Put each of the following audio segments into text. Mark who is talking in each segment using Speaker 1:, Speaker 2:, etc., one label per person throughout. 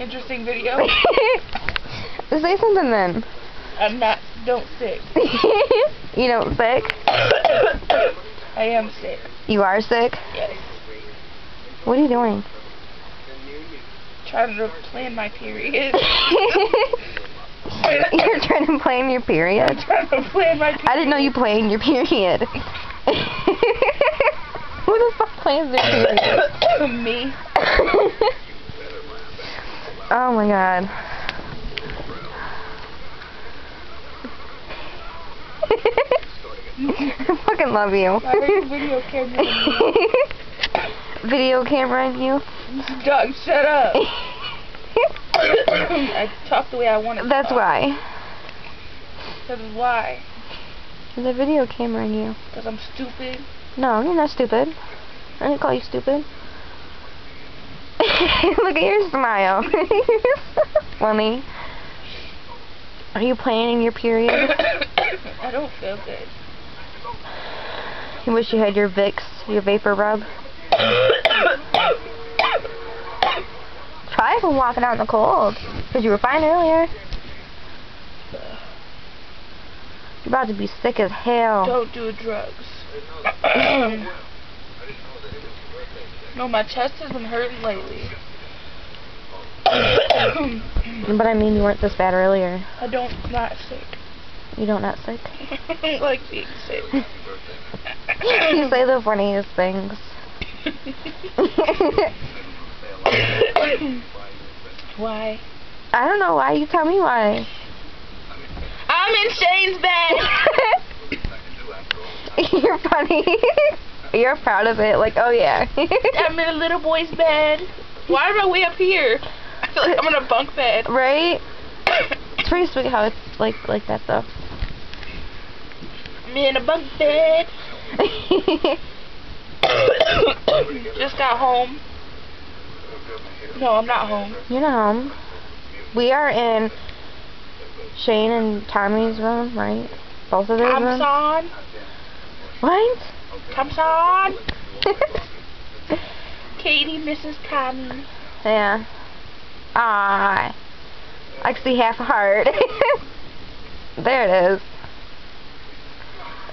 Speaker 1: Interesting video.
Speaker 2: Say something then.
Speaker 1: Don't sick.
Speaker 2: You don't sick?
Speaker 1: I am sick.
Speaker 2: You are sick?
Speaker 1: Yes.
Speaker 2: What are you doing?
Speaker 1: Trying to plan my period.
Speaker 2: You're trying to plan your period?
Speaker 1: I'm trying to plan my period.
Speaker 2: I didn't know you planned your period. Who the fuck plans their period?
Speaker 1: Me.
Speaker 2: Oh my god. I fucking love you.
Speaker 1: I heard your video camera.
Speaker 2: Video camera in you?
Speaker 1: Dog, shut up. I talk the way I want to.
Speaker 2: That's why.
Speaker 1: That's why.
Speaker 2: There's a video camera in you.
Speaker 1: Because I'm stupid.
Speaker 2: No, you're not stupid. I didn't call you stupid. Look at your smile. Funny. Are you planning your period?
Speaker 1: I don't feel good.
Speaker 2: You wish you had your Vicks, your vapor rub. Try from walking out in the cold, because you were fine earlier. You're about to be sick as hell.
Speaker 1: Don't do drugs. No, my chest has been hurting lately.
Speaker 2: But I mean, you weren't this bad earlier.
Speaker 1: I don't not sick.
Speaker 2: You don't not sick?
Speaker 1: I don't like being sick.
Speaker 2: You say the funniest things.
Speaker 1: Why?
Speaker 2: I don't know why. You tell me why.
Speaker 1: I'm in Shane's bed.
Speaker 2: You're funny. You're proud of it. Like, oh yeah.
Speaker 1: I'm in a little boy's bed. Why am I way up here? I feel like I'm in a bunk bed.
Speaker 2: Right? It's pretty sweet how it's like that though.
Speaker 1: I'm in a bunk bed. Just got home. No, I'm not home.
Speaker 2: You're not home. We are in Shane and Tommy's room, right? Both of their rooms.
Speaker 1: Thompson.
Speaker 2: What?
Speaker 1: Thompson. Katie, Mrs. Tommy.
Speaker 2: Yeah. Ah. I can see half a heart. There it is.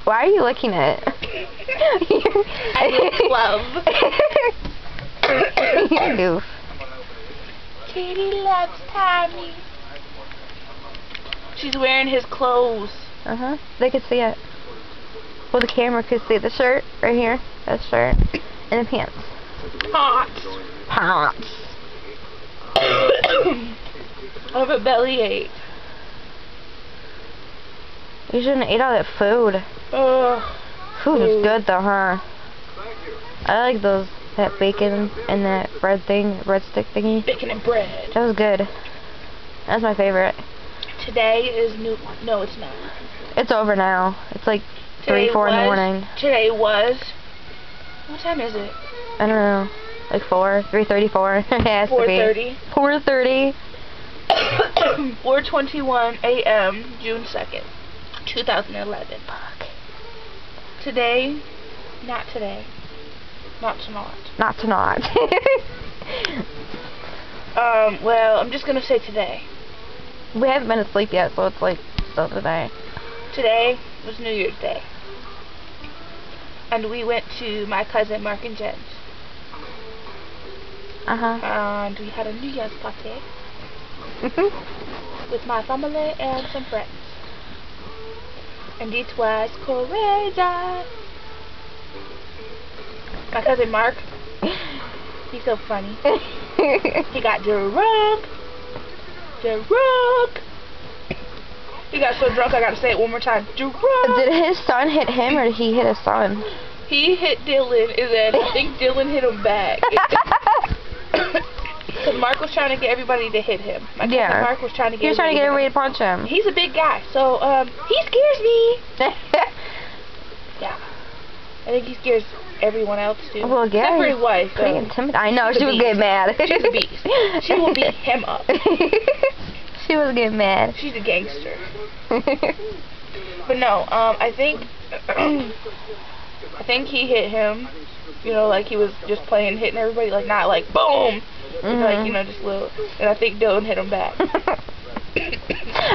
Speaker 2: Why are you looking at it?
Speaker 1: I need love.
Speaker 2: You goof.
Speaker 1: Katie loves Tommy. She's wearing his clothes.
Speaker 2: Uh-huh. They could see it. Well, the camera could see the shirt right here. That shirt. And the pants.
Speaker 1: Hot.
Speaker 2: Pants.
Speaker 1: I have a bellyache.
Speaker 2: You shouldn't have ate all that food. Food is good though, huh? I like that bacon and that bread stick thingy.
Speaker 1: Bacon and bread.
Speaker 2: That was good. That's my favorite.
Speaker 1: Today is new. No, it's not.
Speaker 2: It's over now. It's like 3, 4 in the morning.
Speaker 1: Today was. What time is it?
Speaker 2: I don't know. Like 4, 3:34. It has to be. 4:30.
Speaker 1: 4:21 a.m. June 2nd, 2011.
Speaker 2: Fuck.
Speaker 1: Today, not today. Not tonight.
Speaker 2: Not tonight.
Speaker 1: Well, I'm just gonna say today.
Speaker 2: We haven't been asleep yet, so it's like still today.
Speaker 1: Today was New Year's Day. And we went to my cousin Mark and Jen's.
Speaker 2: Uh-huh.
Speaker 1: And we had a New Year's party with my family and some friends. And it was crazy. My cousin Mark, he's so funny. He got drunk. He got so drunk I gotta say it one more time. Drunk.
Speaker 2: Did his son hit him or did he hit his son?
Speaker 1: He hit Dylan and then I think Dylan hit him back. Because Mark was trying to get everybody to hit him. My cousin Mark was trying to get
Speaker 2: everybody to punch him.
Speaker 1: He's a big guy, so he scares me. Yeah. I think he scares everyone else too.
Speaker 2: Well, yeah.
Speaker 1: Except for his wife.
Speaker 2: I know, she was getting mad.
Speaker 1: She's a beast. She will beat him up.
Speaker 2: She was getting mad.
Speaker 1: She's a gangster. But no, I think he hit him. You know, like he was just playing, hitting everybody, like not like boom. Like, you know, just little. And I think Dylan hit him back.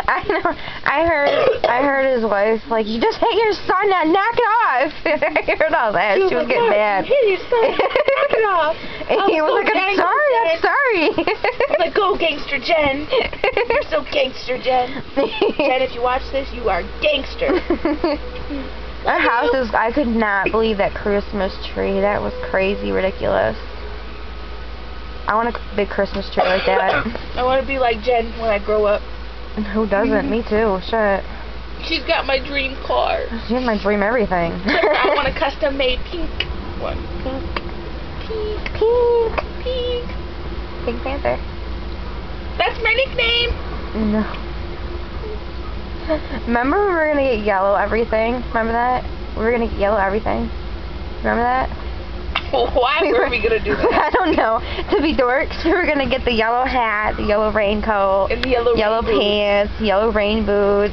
Speaker 2: I know. I heard his wife like, you just hit your son, now knock it off. I heard all that. She was getting mad.
Speaker 1: You hit your son, knock it off.
Speaker 2: And he was like, I'm sorry.
Speaker 1: I'm like, go gangster Jen. You're so gangster Jen. Jen, if you watch this, you are gangster.
Speaker 2: Our house is, I could not believe that Christmas tree. That was crazy ridiculous. I want a big Christmas tree like that.
Speaker 1: I want to be like Jen when I grow up.
Speaker 2: Who doesn't? Me too. Shit.
Speaker 1: She's got my dream car.
Speaker 2: She has my dream everything.
Speaker 1: I want a custom made pink one. Pink.
Speaker 2: Pink Panther.
Speaker 1: That's my nickname.
Speaker 2: No. Remember we were gonna get yellow everything? Remember that? We were gonna get yellow everything. Remember that?
Speaker 1: Why were we gonna do that?
Speaker 2: I don't know. To be dorks, we were gonna get the yellow hat, the yellow raincoat,
Speaker 1: And the
Speaker 2: yellow pants, yellow rain boots,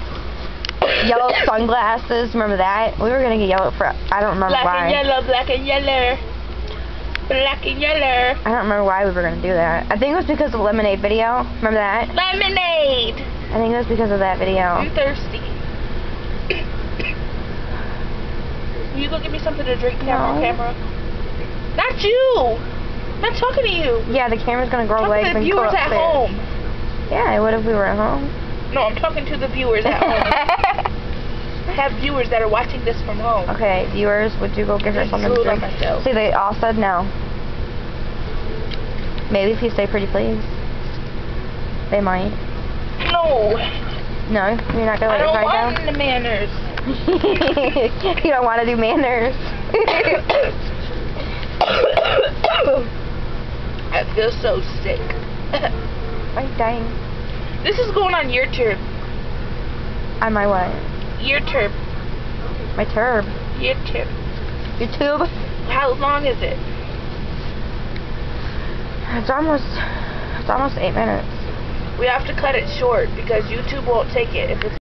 Speaker 2: yellow sunglasses. Remember that? We were gonna get yellow for, I don't remember why.
Speaker 1: Black and yellow. Black and yellow.
Speaker 2: I don't remember why we were gonna do that. I think it was because of the lemonade video. Remember that?
Speaker 1: Lemonade.
Speaker 2: I think it was because of that video.
Speaker 1: I'm thirsty. Will you go get me something to drink, camera? Not you! I'm not talking to you.
Speaker 2: Yeah, the camera's gonna grow legs
Speaker 1: to the
Speaker 2: and go
Speaker 1: viewers at
Speaker 2: upstairs.
Speaker 1: home.
Speaker 2: Yeah, it would if we were at home.
Speaker 1: No, I'm talking to the viewers at home. I have viewers that are watching this from home.
Speaker 2: Okay, viewers, would you go get her something to drink? See, they all said no. Maybe if you say pretty please. They might.
Speaker 1: No.
Speaker 2: No? You're not gonna let your pride down?
Speaker 1: I don't want the manners.
Speaker 2: You don't want to do manners.
Speaker 1: I feel so sick.
Speaker 2: I'm dying.
Speaker 1: This is going on YouTube.
Speaker 2: On my what?
Speaker 1: YouTube.
Speaker 2: My turb.
Speaker 1: YouTube.
Speaker 2: YouTube?
Speaker 1: How long is it?
Speaker 2: It's almost 8 minutes.
Speaker 1: We have to cut it short because YouTube won't take it if it's